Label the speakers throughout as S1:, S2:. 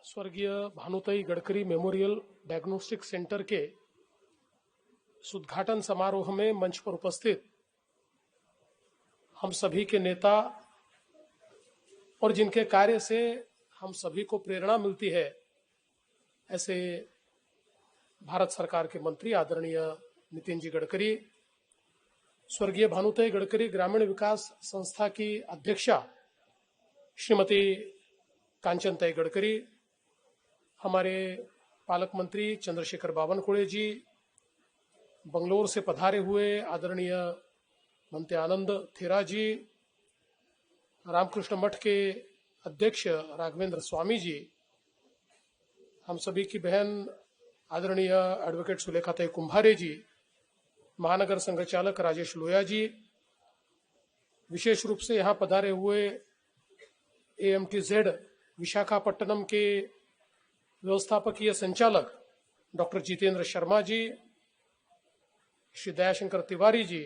S1: स्वर्गीय Bhanutai Gadkari memorial diagnostic centre के उद्घाटन समारोह में मंच पर उपस्थित हम सभी के नेता और जिनके कार्य से हम सभी को प्रेरणा मिलती है, ऐसे भारत सरकार के मंत्री आदरणीय नितिन जी गडकरी, स्वर्गीय भानुताई गडकरी ग्रामीण विकास संस्था की अध्यक्षा श्रीमती कांचनताई गडकरी, हमारे पालक मंत्री चंद्रशेखर बावनकुळे जी, बंगलोर से पधारे हुए आदरणीय महंत आनंद थेरा जी, रामकृष्ण मठ के अध्यक्ष राघवेंद्र स्वामी जी, हम सभी की बहन आदरणीय एडवोकेट सुलेखाताई कुंभारे जी, महानगर संघ चालक राजेश लोया जी, विशेष रूप से यहाँ पधारे हुए AMTZ विशाखापट्टनम के व्यवस्थापकीय संचालक डॉक्टर जितेंद्र शर्मा जी, श्री दयाशंकर तिवारी जी,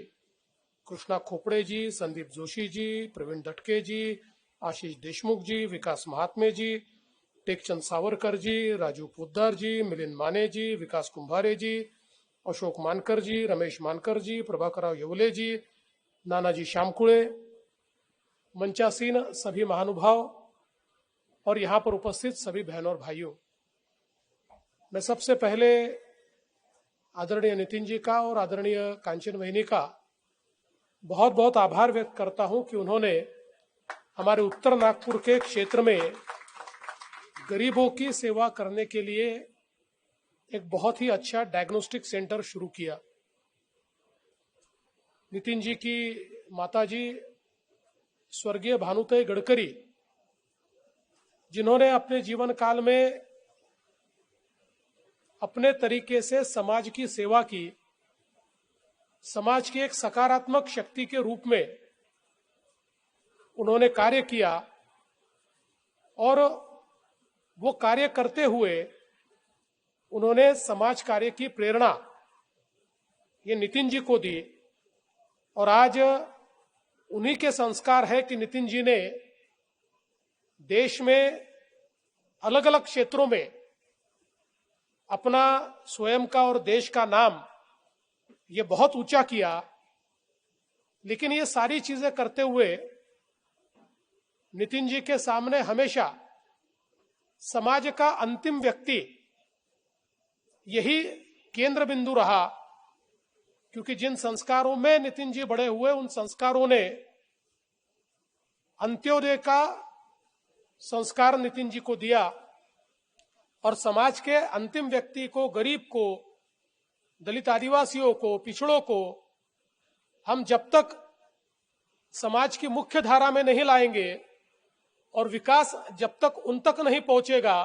S1: कृष्णा खोपड़े जी, संदीप जोशी जी, प्रवीण दटके जी, आशीष देशमुख जी, विकास महात्मे जी, टेकचंद सावरकर जी, राजू पोद्दार जी, मिलिंद माने जी, विकास कुंभारे जी, अशोक मानकर जी, रमेश मानकर जी, प्रभाकरराव येवले जी, नानाजी श्यामकुळे, मंचासीन सभी महानुभाव और यहाँ पर उपस्थित सभी बहनों और भाइयों, मैं सबसे पहले आदरणीय नितिन जी का और आदरणीय कांचन वहिनी का बहुत बहुत आभार व्यक्त करता हूं कि उन्होंने हमारे उत्तर नागपुर के क्षेत्र में गरीबों की सेवा करने के लिए एक बहुत ही अच्छा डायग्नोस्टिक सेंटर शुरू किया। नितिन जी की माताजी स्वर्गीय भानुताई गडकरी, जिन्होंने अपने जीवन काल में अपने तरीके से समाज की सेवा की, समाज की एक सकारात्मक शक्ति के रूप में उन्होंने कार्य किया और वो कार्य करते हुए उन्होंने समाज कार्य की प्रेरणा ये नितिन जी को दी। और आज उन्हीं के संस्कार है कि नितिन जी ने देश में अलग अलग क्षेत्रों में अपना स्वयं का और देश का नाम ये बहुत ऊंचा किया, लेकिन ये सारी चीजें करते हुए नितिन जी के सामने हमेशा समाज का अंतिम व्यक्ति यही केंद्र बिंदु रहा, क्योंकि जिन संस्कारों में नितिन जी बड़े हुए उन संस्कारों ने अंत्योदय का संस्कार नितिन जी को दिया और समाज के अंतिम व्यक्ति को, गरीब को, दलित आदिवासियों को, पिछड़ों को हम जब तक समाज की मुख्य धारा में नहीं लाएंगे और विकास जब तक उन तक नहीं पहुंचेगा,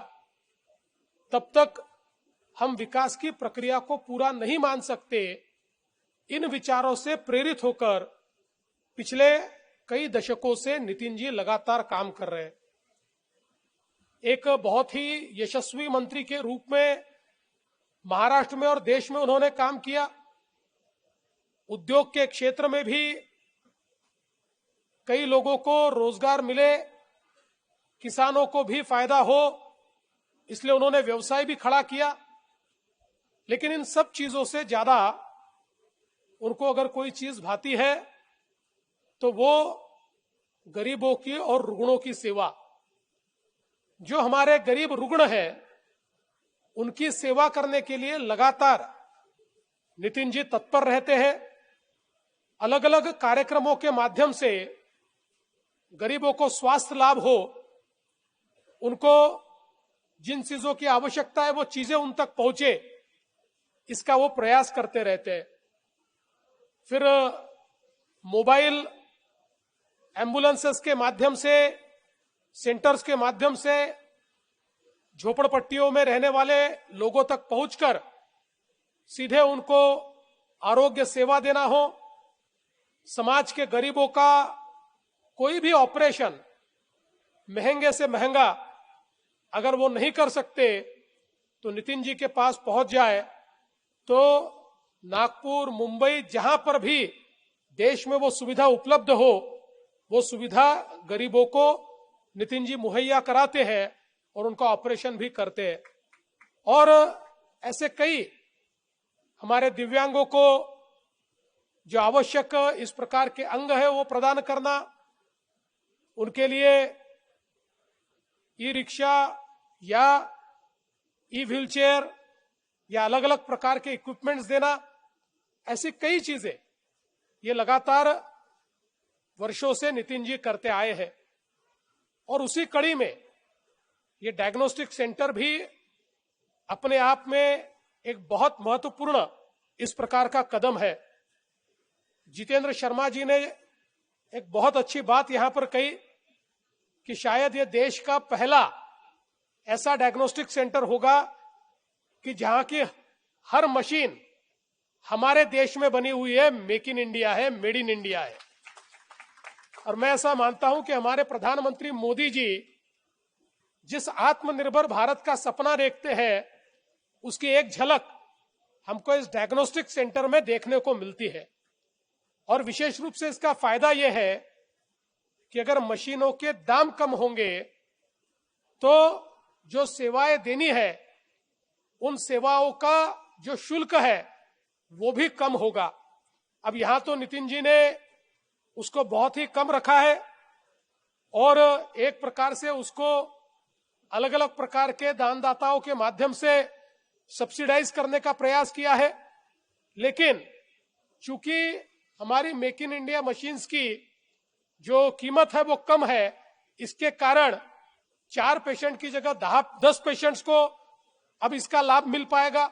S1: तब तक हम विकास की प्रक्रिया को पूरा नहीं मान सकते। इन विचारों से प्रेरित होकर पिछले कई दशकों से नितिन जी लगातार काम कर रहे हैं। एक बहुत ही यशस्वी मंत्री के रूप में महाराष्ट्र में और देश में उन्होंने काम किया। उद्योग के क्षेत्र में भी कई लोगों को रोजगार मिले, किसानों को भी फायदा हो, इसलिए उन्होंने व्यवसाय भी खड़ा किया। लेकिन इन सब चीजों से ज्यादा उनको अगर कोई चीज भाती है तो वो गरीबों की और रुग्णों की सेवा। जो हमारे गरीब रुग्ण हैं उनकी सेवा करने के लिए लगातार नितिन जी तत्पर रहते हैं। अलग अलग कार्यक्रमों के माध्यम से गरीबों को स्वास्थ्य लाभ हो, उनको जिन चीजों की आवश्यकता है वो चीजें उन तक पहुंचे, इसका वो प्रयास करते रहते हैं। फिर मोबाइल एम्बुलेंसेस के माध्यम से, सेंटर्स के माध्यम से झोपड़पट्टियों में रहने वाले लोगों तक पहुंचकर सीधे उनको आरोग्य सेवा देना हो। समाज के गरीबों का कोई भी ऑपरेशन महंगे से महंगा अगर वो नहीं कर सकते तो नितिन जी के पास पहुंच जाए तो नागपुर, मुंबई, जहां पर भी देश में वो सुविधा उपलब्ध हो, वो सुविधा गरीबों को नितिन जी मुहैया कराते हैं और उनका ऑपरेशन भी करते हैं। और ऐसे कई हमारे दिव्यांगों को जो आवश्यक इस प्रकार के अंग है वो प्रदान करना, उनके लिए ई रिक्शा या ई व्हीलचेयर या अलग अलग प्रकार के इक्विपमेंट्स देना, ऐसी कई चीजें ये लगातार वर्षों से नितिन जी करते आए हैं। और उसी कड़ी में ये डायग्नोस्टिक सेंटर भी अपने आप में एक बहुत महत्वपूर्ण इस प्रकार का कदम है। जितेंद्र शर्मा जी ने एक बहुत अच्छी बात यहां पर कही कि शायद ये देश का पहला ऐसा डायग्नोस्टिक सेंटर होगा कि जहां की हर मशीन हमारे देश में बनी हुई है, मेक इन इंडिया है, मेड इन इंडिया है। और मैं ऐसा मानता हूं कि हमारे प्रधानमंत्री मोदी जी जिस आत्मनिर्भर भारत का सपना देखते हैं, उसकी एक झलक हमको इस डायग्नोस्टिक सेंटर में देखने को मिलती है। और विशेष रूप से इसका फायदा यह है कि अगर मशीनों के दाम कम होंगे तो जो सेवाएं देनी है उन सेवाओं का जो शुल्क है वो भी कम होगा। अब यहां तो नितिन जी ने उसको बहुत ही कम रखा है और एक प्रकार से उसको अलग अलग प्रकार के दानदाताओं के माध्यम से सब्सिडाइज करने का प्रयास किया है। लेकिन चूंकि हमारी मेक इन इंडिया मशीन्स की जो कीमत है वो कम है, इसके कारण 4 पेशेंट की जगह 10 पेशेंट्स को अब इसका लाभ मिल पाएगा।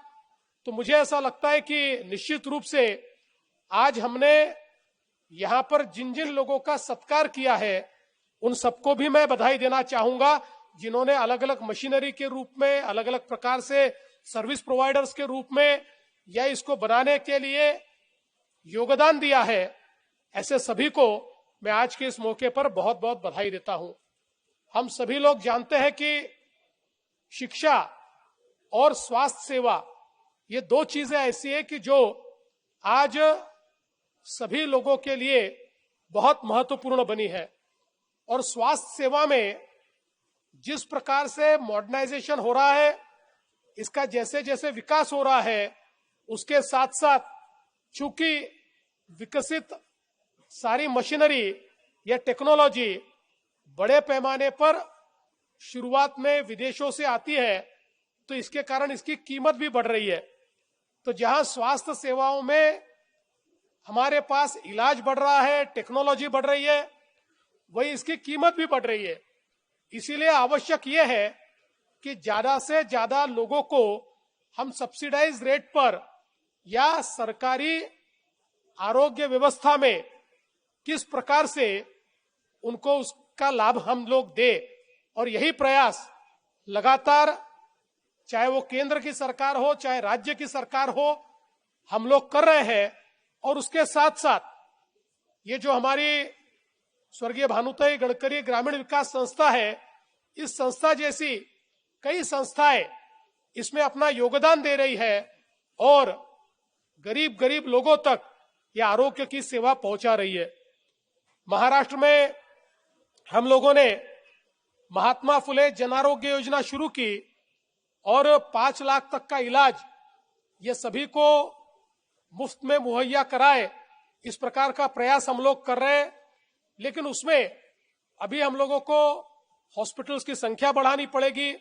S1: तो मुझे ऐसा लगता है कि निश्चित रूप से आज हमने यहां पर जिन जिन लोगों का सत्कार किया है उन सबको भी मैं बधाई देना चाहूंगा, जिन्होंने अलग अलग मशीनरी के रूप में, अलग अलग प्रकार से सर्विस प्रोवाइडर्स के रूप में या इसको बनाने के लिए योगदान दिया है। ऐसे सभी को मैं आज के इस मौके पर बहुत बहुत बधाई देता हूं। हम सभी लोग जानते हैं कि शिक्षा और स्वास्थ्य सेवा ये 2 चीजें ऐसी है कि जो आज सभी लोगों के लिए बहुत महत्वपूर्ण बनी है। और स्वास्थ्य सेवा में जिस प्रकार से मॉडर्नाइजेशन हो रहा है, इसका जैसे जैसे विकास हो रहा है, उसके साथ साथ चूंकि विकसित सारी मशीनरी या टेक्नोलॉजी बड़े पैमाने पर शुरुआत में विदेशों से आती है, तो इसके कारण इसकी कीमत भी बढ़ रही है। तो जहां स्वास्थ्य सेवाओं में हमारे पास इलाज बढ़ रहा है, टेक्नोलॉजी बढ़ रही है, वही इसकी कीमत भी बढ़ रही है। इसीलिए आवश्यक यह है कि ज्यादा से ज्यादा लोगों को हम सब्सिडाइज रेट पर या सरकारी आरोग्य व्यवस्था में किस प्रकार से उनको उसका लाभ हम लोग दे। और यही प्रयास लगातार, चाहे वो केंद्र की सरकार हो चाहे राज्य की सरकार हो, हम लोग कर रहे हैं। और उसके साथ साथ ये जो हमारी स्वर्गीय भानुमति गडकरी ग्रामीण विकास संस्था है, इस संस्था जैसी कई संस्थाएं इसमें अपना योगदान दे रही है और गरीब गरीब लोगों तक यह आरोग्य की सेवा पहुंचा रही है। महाराष्ट्र में हम लोगों ने महात्मा फुले जन आरोग्य योजना शुरू की और 5 लाख तक का इलाज ये सभी को मुफ्त में मुहैया कराए, इस प्रकार का प्रयास हम लोग कर रहे हैं। लेकिन उसमें अभी हम लोगों को हॉस्पिटल्स की संख्या बढ़ानी पड़ेगी,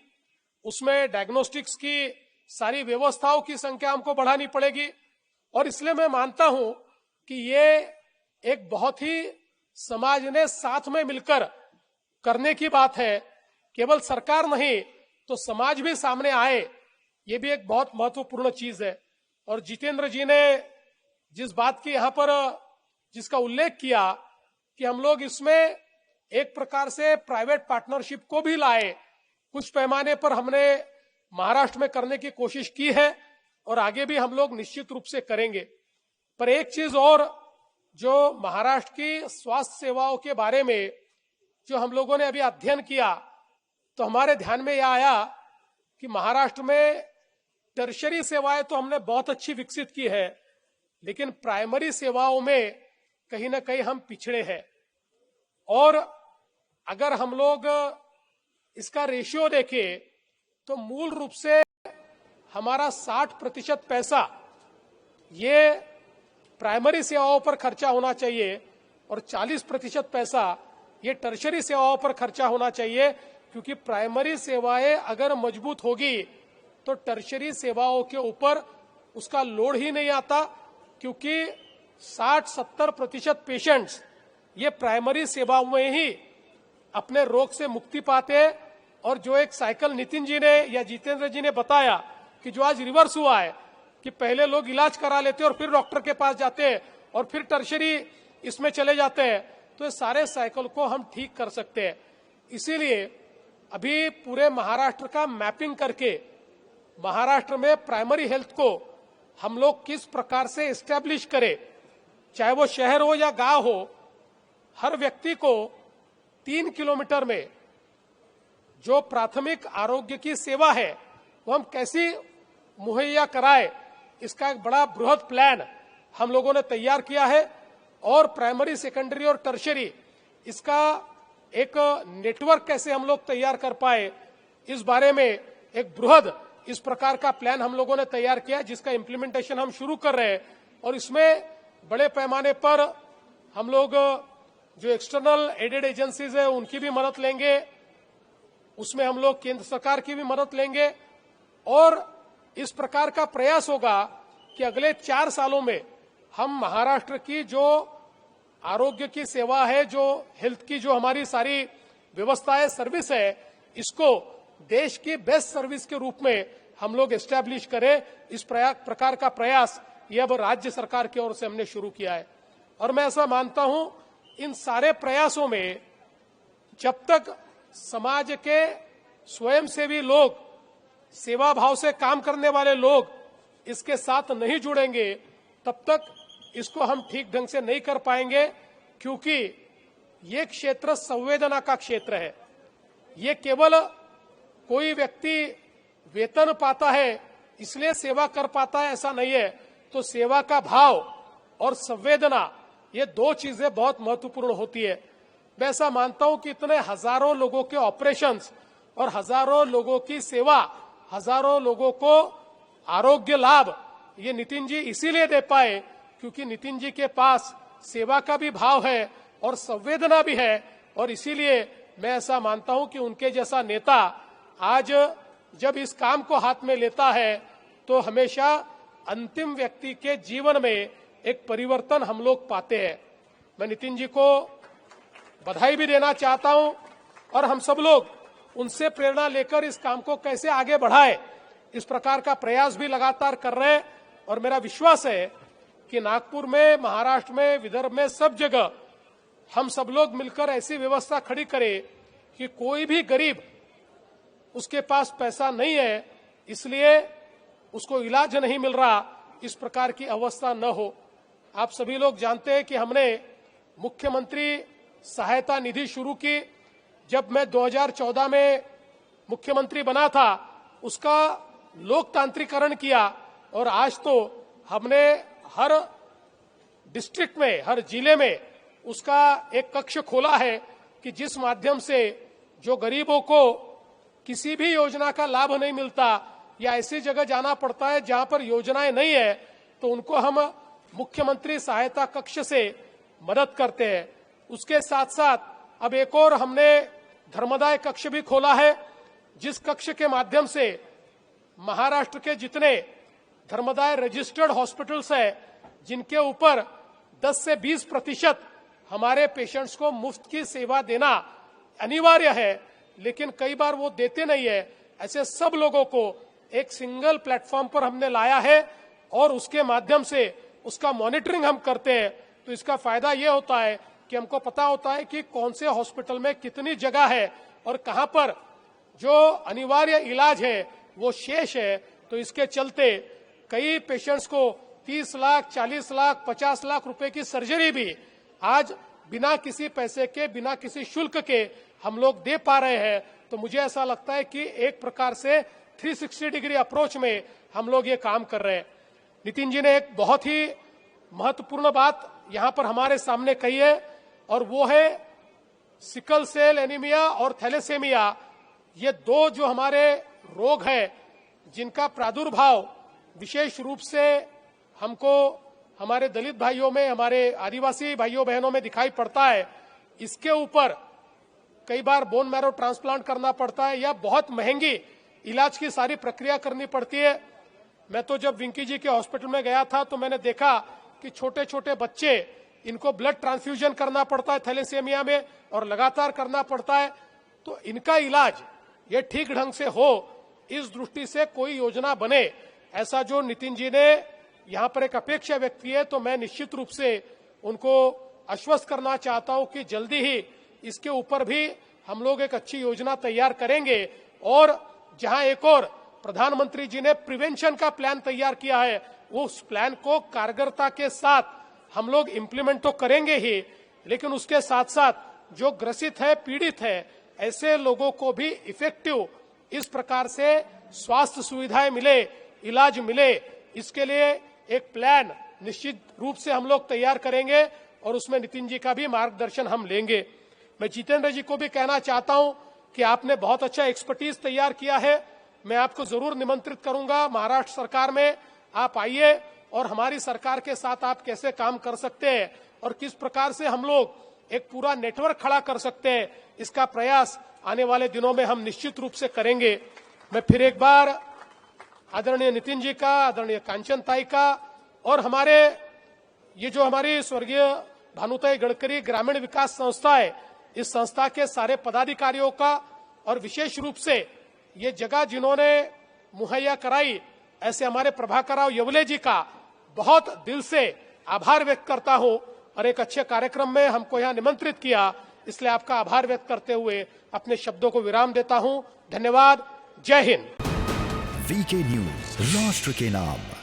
S1: उसमें डायग्नोस्टिक्स की सारी व्यवस्थाओं की संख्या हमको बढ़ानी पड़ेगी। और इसलिए मैं मानता हूं कि ये एक बहुत ही समाज ने साथ में मिलकर करने की बात है। केवल सरकार नहीं तो समाज भी सामने आए, ये भी एक बहुत महत्वपूर्ण चीज है। और जितेंद्र जी ने जिस बात की यहां पर जिसका उल्लेख किया कि हम लोग इसमें एक प्रकार से प्राइवेट पार्टनरशिप को भी लाए, कुछ पैमाने पर हमने महाराष्ट्र में करने की कोशिश की है और आगे भी हम लोग निश्चित रूप से करेंगे। पर एक चीज और, जो महाराष्ट्र की स्वास्थ्य सेवाओं के बारे में जो हम लोगों ने अभी अध्ययन किया, तो हमारे ध्यान में यह आया कि महाराष्ट्र में टर्शरी सेवाएं तो हमने बहुत अच्छी विकसित की है, लेकिन प्राइमरी सेवाओं में कहीं ना कहीं हम पिछड़े हैं। और अगर हम लोग इसका रेशियो देखें तो मूल रूप से हमारा 60% पैसा ये प्राइमरी सेवाओं पर खर्चा होना चाहिए और 40% पैसा ये टर्शरी सेवाओं पर खर्चा होना चाहिए, क्योंकि प्राइमरी सेवाएं अगर मजबूत होगी तो टर्शरी सेवाओं के ऊपर उसका लोड ही नहीं आता, क्योंकि 60-70% पेशेंट्स ये प्राइमरी सेवाओं में ही अपने रोग से मुक्ति पाते हैं। और जो एक साइकिल नितिन जी ने या जितेंद्र जी ने बताया कि जो आज रिवर्स हुआ है कि पहले लोग इलाज करा लेते और फिर डॉक्टर के पास जाते हैं और फिर टर्शरी इसमें चले जाते हैं, तो ये सारे साइकिल को हम ठीक कर सकते हैं। इसीलिए अभी पूरे महाराष्ट्र का मैपिंग करके महाराष्ट्र में प्राइमरी हेल्थ को हम लोग किस प्रकार से एस्टेब्लिश करें, चाहे वो शहर हो या गांव हो, हर व्यक्ति को 3 किलोमीटर में जो प्राथमिक आरोग्य की सेवा है वो हम कैसे मुहैया कराए, इसका एक बड़ा बृहद प्लान हम लोगों ने तैयार किया है। और प्राइमरी, सेकेंडरी और टर्शरी इसका एक नेटवर्क कैसे हम लोग तैयार कर पाए, इस बारे में एक बृहद इस प्रकार का प्लान हम लोगों ने तैयार किया, जिसका इम्प्लीमेंटेशन हम शुरू कर रहे हैं। और इसमें बड़े पैमाने पर हम लोग जो एक्सटर्नल एडेड एजेंसीज है उनकी भी मदद लेंगे, उसमें हम लोग केंद्र सरकार की भी मदद लेंगे। और इस प्रकार का प्रयास होगा कि अगले 4 सालों में हम महाराष्ट्र की जो आरोग्य की सेवा है, जो हेल्थ की जो हमारी सारी व्यवस्था है, सर्विस है, इसको देश की बेस्ट सर्विस के रूप में हम लोग एस्टैब्लिश करें। इस प्रकार का प्रयास ये अब राज्य सरकार की ओर से हमने शुरू किया है। और मैं ऐसा मानता हूं इन सारे प्रयासों में जब तक समाज के स्वयंसेवी लोग, सेवा भाव से काम करने वाले लोग इसके साथ नहीं जुड़ेंगे, तब तक इसको हम ठीक ढंग से नहीं कर पाएंगे, क्योंकि ये क्षेत्र संवेदना का क्षेत्र है। ये केवल कोई व्यक्ति वेतन पाता है इसलिए सेवा कर पाता है ऐसा नहीं है। तो सेवा का भाव और संवेदना, ये 2 चीजें बहुत महत्वपूर्ण होती है। मैं ऐसा मानता हूं कि इतने हजारों लोगों के ऑपरेशंस और हजारों लोगों की सेवा, हजारों लोगों को आरोग्य लाभ ये नितिन जी इसीलिए दे पाए क्योंकि नितिन जी के पास सेवा का भी भाव है और संवेदना भी है। और इसीलिए मैं ऐसा मानता हूं कि उनके जैसा नेता आज जब इस काम को हाथ में लेता है तो हमेशा अंतिम व्यक्ति के जीवन में एक परिवर्तन हम लोग पाते हैं। मैं नितिन जी को बधाई भी देना चाहता हूं और हम सब लोग उनसे प्रेरणा लेकर इस काम को कैसे आगे बढ़ाए, इस प्रकार का प्रयास भी लगातार कर रहे हैं। और मेरा विश्वास है कि नागपुर में, महाराष्ट्र में, विदर्भ में, सब जगह हम सब लोग मिलकर ऐसी व्यवस्था खड़ी करें कि कोई भी गरीब, उसके पास पैसा नहीं है इसलिए उसको इलाज नहीं मिल रहा, इस प्रकार की अवस्था न हो। आप सभी लोग जानते हैं कि हमने मुख्यमंत्री सहायता निधि शुरू की। जब मैं 2014 में मुख्यमंत्री बना था उसका लोकतांत्रिकरण किया और आज तो हमने हर डिस्ट्रिक्ट में, हर जिले में उसका एक कक्ष खोला है कि जिस माध्यम से जो गरीबों को किसी भी योजना का लाभ नहीं मिलता या ऐसी जगह जाना पड़ता है जहां पर योजनाएं नहीं है, तो उनको हम मुख्यमंत्री सहायता कक्ष से मदद करते हैं। उसके साथ साथ अब एक और हमने धर्मदाय कक्ष भी खोला है, जिस कक्ष के माध्यम से महाराष्ट्र के जितने धर्मदाय रजिस्टर्ड हॉस्पिटल्स है, जिनके ऊपर 10 से 20% हमारे पेशेंट्स को मुफ्त की सेवा देना अनिवार्य है, लेकिन कई बार वो देते नहीं है, ऐसे सब लोगों को एक सिंगल प्लेटफॉर्म पर हमने लाया है और उसके माध्यम से उसका मॉनिटरिंग हम करते हैं। तो इसका फायदा ये होता है कि हमको पता होता है कि कौन से हॉस्पिटल में कितनी जगह है और कहां पर जो अनिवार्य इलाज है वो शेष है। तो इसके चलते कई पेशेंट्स को 30 लाख, 40 लाख, 50 लाख रुपए की सर्जरी भी आज बिना किसी पैसे के, बिना किसी शुल्क के हम लोग दे पा रहे हैं। तो मुझे ऐसा लगता है कि एक प्रकार से 360 डिग्री अप्रोच में हम लोग ये काम कर रहे हैं। नितिन जी ने एक बहुत ही महत्वपूर्ण बात यहां पर हमारे सामने कही है और वो है सिकल सेल एनीमिया और थैलेसेमिया। ये दो जो हमारे रोग है जिनका प्रादुर्भाव विशेष रूप से हमको हमारे दलित भाइयों में, हमारे आदिवासी भाइयों बहनों में दिखाई पड़ता है, इसके ऊपर कई बार बोन मैरो ट्रांसप्लांट करना पड़ता है या बहुत महंगी इलाज की सारी प्रक्रिया करनी पड़ती है। मैं तो जब विंकी जी के हॉस्पिटल में गया था तो मैंने देखा कि छोटे छोटे बच्चे, इनको ब्लड ट्रांसफ्यूजन करना पड़ता है थैलेसीमिया में और लगातार करना पड़ता है। तो इनका इलाज ये ठीक ढंग से हो, इस दृष्टि से कोई योजना बने, ऐसा जो नितिन जी ने यहाँ पर एक अपेक्षा व्यक्त की है, तो मैं निश्चित रूप से उनको आश्वस्त करना चाहता हूं कि जल्दी ही इसके ऊपर भी हम लोग एक अच्छी योजना तैयार करेंगे। और जहां एक और प्रधानमंत्री जी ने प्रिवेंशन का प्लान तैयार किया है, उस प्लान को कारगरता के साथ हम लोग इम्प्लीमेंट तो करेंगे ही, लेकिन उसके साथ साथ जो ग्रसित है, पीड़ित है, ऐसे लोगों को भी इफेक्टिव इस प्रकार से स्वास्थ्य सुविधाएं मिले, इलाज मिले, इसके लिए एक प्लान निश्चित रूप से हम लोग तैयार करेंगे और उसमें नितिन जी का भी मार्गदर्शन हम लेंगे। मैं जितेंद्र जी को भी कहना चाहता हूं कि आपने बहुत अच्छा एक्सपर्टीज तैयार किया है। मैं आपको जरूर निमंत्रित करूंगा, महाराष्ट्र सरकार में आप आइए और हमारी सरकार के साथ आप कैसे काम कर सकते हैं और किस प्रकार से हम लोग एक पूरा नेटवर्क खड़ा कर सकते हैं, इसका प्रयास आने वाले दिनों में हम निश्चित रूप से करेंगे। मैं फिर एक बार आदरणीय नितिन जी का, आदरणीय कांचन ताई का और हमारे ये जो हमारी स्वर्गीय भानुताई गडकरी ग्रामीण विकास संस्था है, इस संस्था के सारे पदाधिकारियों का और विशेष रूप से ये जगह जिन्होंने मुहैया कराई, ऐसे हमारे प्रभाकर राव येवले जी का बहुत दिल से आभार व्यक्त करता हूं। और एक अच्छे कार्यक्रम में हमको यहाँ निमंत्रित किया, इसलिए आपका आभार व्यक्त करते हुए अपने शब्दों को विराम देता हूं। धन्यवाद। जय हिंद।
S2: वीके न्यूज, राष्ट्र के नाम।